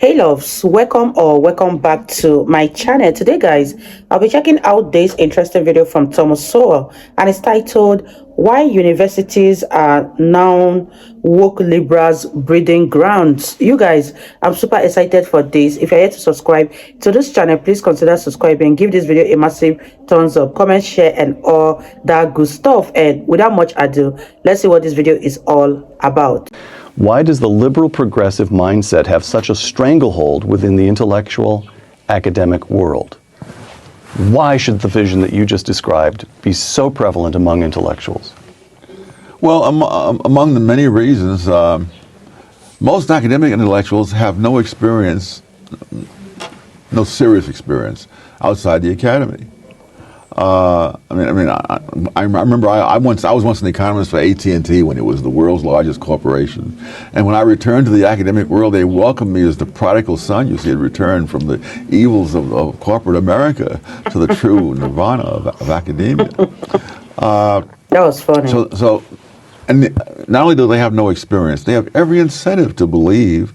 Hey loves, welcome back to my channel. Today guys, I'll be checking out this interesting video from Thomas Sowell, and it's titled Why Universities Are Now Woke Liberals Breeding Grounds. You guys, I'm super excited for this. If you're yet to subscribe to this channel, please consider subscribing. Give this video a massive thumbs up, comment, share, and all that good stuff. And without much ado, let's see what this video is all about. Why does the liberal progressive mindset have such a stranglehold within the intellectual academic world? Why should the vision that you just described be so prevalent among intellectuals? Well, among the many reasons, most academic intellectuals have no experience, no serious experience outside the academy. I remember I was once an economist for AT&T when it was the world's largest corporation, and when I returned to the academic world, they welcomed me as the prodigal son. You see, had returned from the evils of corporate America to the true nirvana of academia. That was funny. And not only do they have no experience, they have every incentive to believe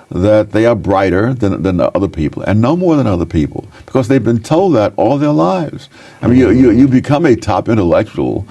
that they are brighter than other people and no more than other people, because they've been told that all their lives. I mean, you become a top intellectual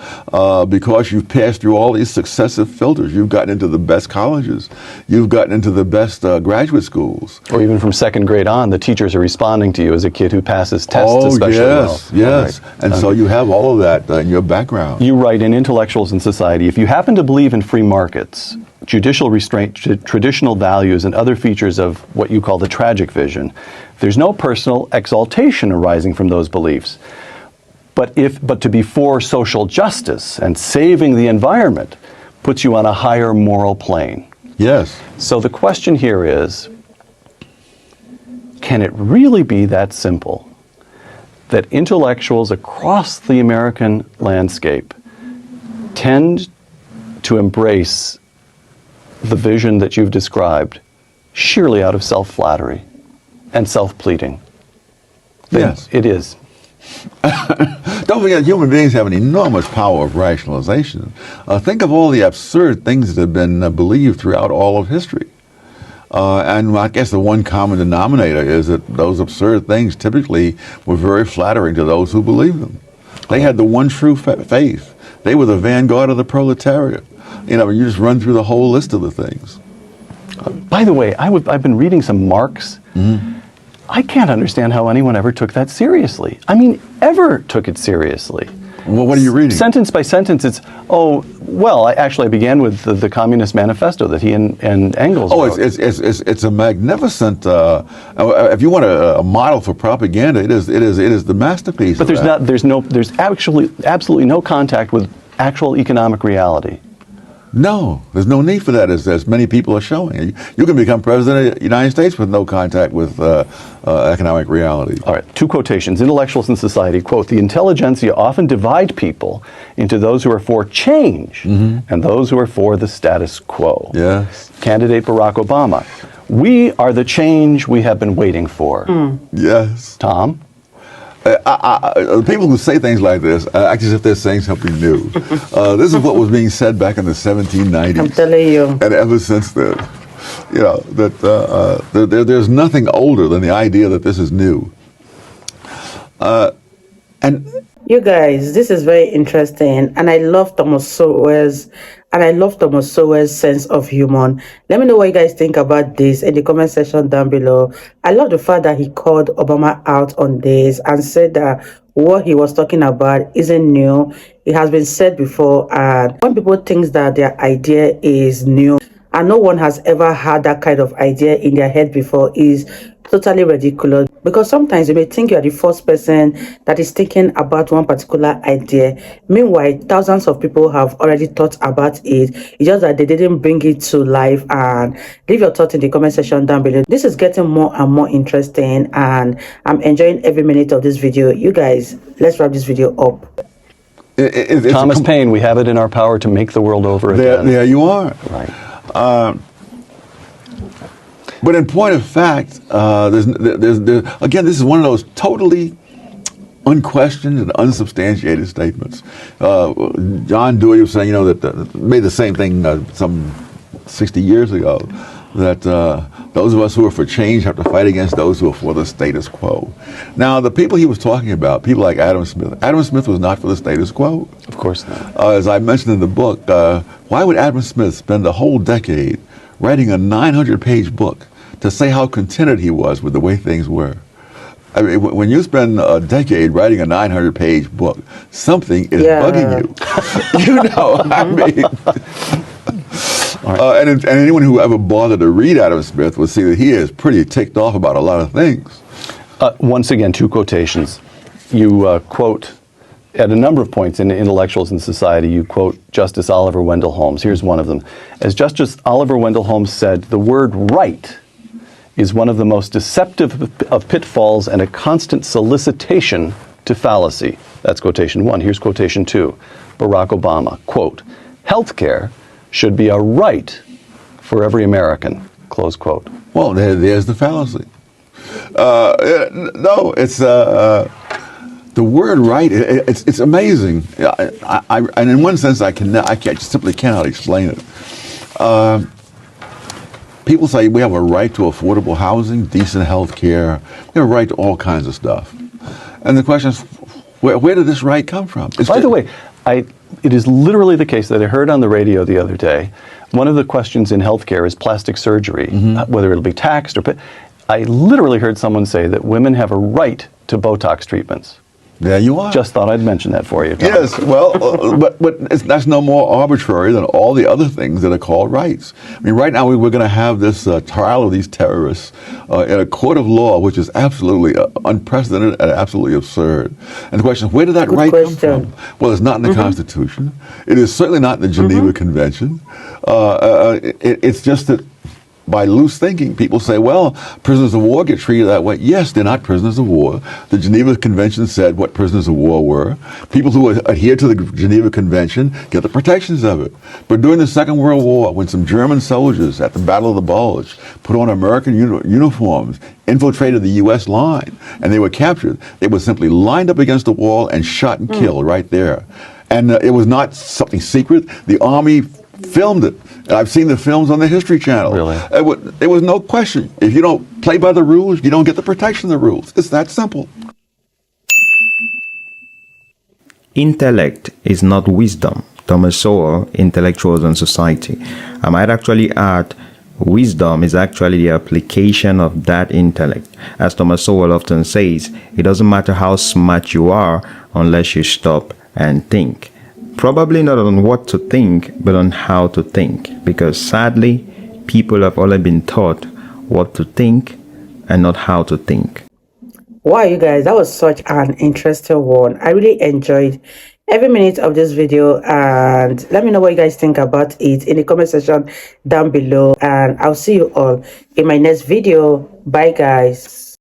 because you've passed through all these successive filters. You've gotten into the best colleges. You've gotten into the best graduate schools. Or even from second grade on, the teachers are responding to you as a kid who passes tests especially well. Yes. Right. And so you have all of that in your background. You write in Intellectuals in Society, if you happen to believe in free markets, judicial restraint, traditional values, and other features of what you call the tragic vision, there's no personal exaltation arising from those beliefs. But to be for social justice and saving the environment puts you on a higher moral plane. Yes. So the question here is, can it really be that simple that intellectuals across the American landscape tend to embrace the vision that you've described sheerly out of self-flattery and self-pleading? Yes. It is. Don't forget, human beings have an enormous power of rationalization. Think of all the absurd things that have been believed throughout all of history. And I guess the one common denominator is that those absurd things typically were very flattering to those who believed them. They had the one true faith. They were the vanguard of the proletariat. You know, you just run through the whole list of the things. By the way, I've been reading some Marx. Mm-hmm. I can't understand how anyone ever took that seriously. I mean, ever took it seriously. Well, what are you reading? Sentence by sentence, it's, I began with the Communist Manifesto that he and Engels wrote. It's a magnificent, if you want a model for propaganda, it is the masterpiece. But there's actually absolutely no contact with actual economic reality. No, there's no need for that, as many people are showing. You can become president of the United States with no contact with economic reality. All right, two quotations. Intellectuals in Society, quote, "The intelligentsia often divide people into those who are for change and those who are for the status quo." Yes. Candidate Barack Obama, "We are the change we have been waiting for." Yes. Tom? People who say things like this act as if they're saying something new. This is what was being said back in the 1790s. I'm telling you. And ever since then, you know, there's nothing older than the idea that this is new. And you guys, this is very interesting, and I love Thomas Sowell's sense of humor. Let me know what you guys think about this in the comment section down below. I love the fact that he called Obama out on this and said that what he was talking about isn't new. It has been said before, and when people think that their idea is new and no one has ever had that kind of idea in their head before, is totally ridiculous, because sometimes you may think you are the first person that is thinking about one particular idea. Meanwhile, thousands of people have already thought about it. It's just that they didn't bring it to life. And leave your thoughts in the comment section down below. This is getting more and more interesting, and I'm enjoying every minute of this video. You guys, let's wrap this video up. Thomas Paine, we have it in our power to make the world over again. There you are. Right. But in point of fact, again, this is one of those totally unquestioned and unsubstantiated statements. John Dewey was saying, that made the same thing some 60 years ago, that those of us who are for change have to fight against those who are for the status quo. Now, the people he was talking about, people like Adam Smith was not for the status quo. Of course not. As I mentioned in the book, why would Adam Smith spend a whole decade writing a 900-page book to say how contented he was with the way things were? I mean, when you spend a decade writing a 900-page book, something is bugging you. You know, I mean. And anyone who ever bothered to read Adam Smith will see that he is pretty ticked off about a lot of things. Once again, two quotations. You quote, at a number of points in Intellectuals in Society, you quote Justice Oliver Wendell Holmes. Here's one of them. As Justice Oliver Wendell Holmes said, the word right is one of the most deceptive of pitfalls and a constant solicitation to fallacy. That's quotation one. Here's quotation two. Barack Obama, quote, healthcare should be a right for every American, close quote. Well, there's the fallacy. No, it's the word right. It's amazing. And in one sense, I simply cannot explain it. People say we have a right to affordable housing, decent health care, we have a right to all kinds of stuff. And the question is, where did this right come from? By the way, it is literally the case that I heard on the radio the other day. One of the questions in healthcare is plastic surgery, whether it'll be taxed or. I literally heard someone say that women have a right to Botox treatments. There you are. Just thought I'd mention that for you, Tom. Yes, well, but that's no more arbitrary than all the other things that are called rights. I mean, right now we're going to have this trial of these terrorists in a court of law, which is absolutely unprecedented and absolutely absurd. And the question is, where did that right come from? Well, it's not in the Constitution. It is certainly not in the Geneva Convention. It's just that by loose thinking, people say, well, prisoners of war get treated that way. Yes, they're not prisoners of war. The Geneva Convention said what prisoners of war were. People who adhere to the Geneva Convention get the protections of it. But during the Second World War, when some German soldiers at the Battle of the Bulge put on American uniforms, infiltrated the U.S. line, and they were captured, they were simply lined up against the wall and shot and killed right there. And it was not something secret. The Army filmed it. I've seen the films on the History Channel. Really? There was no question. If you don't play by the rules, you don't get the protection of the rules. It's that simple. Intellect is not wisdom. Thomas Sowell, Intellectuals and Society. I might actually add, wisdom is actually the application of that intellect. As Thomas Sowell often says, it doesn't matter how smart you are unless you stop and think. Probably not on what to think, but on how to think. Because sadly, people have only been taught what to think and not how to think. Wow, you guys, that was such an interesting one. I really enjoyed every minute of this video, and let me know what you guys think about it in the comment section down below, and I'll see you all in my next video. Bye guys.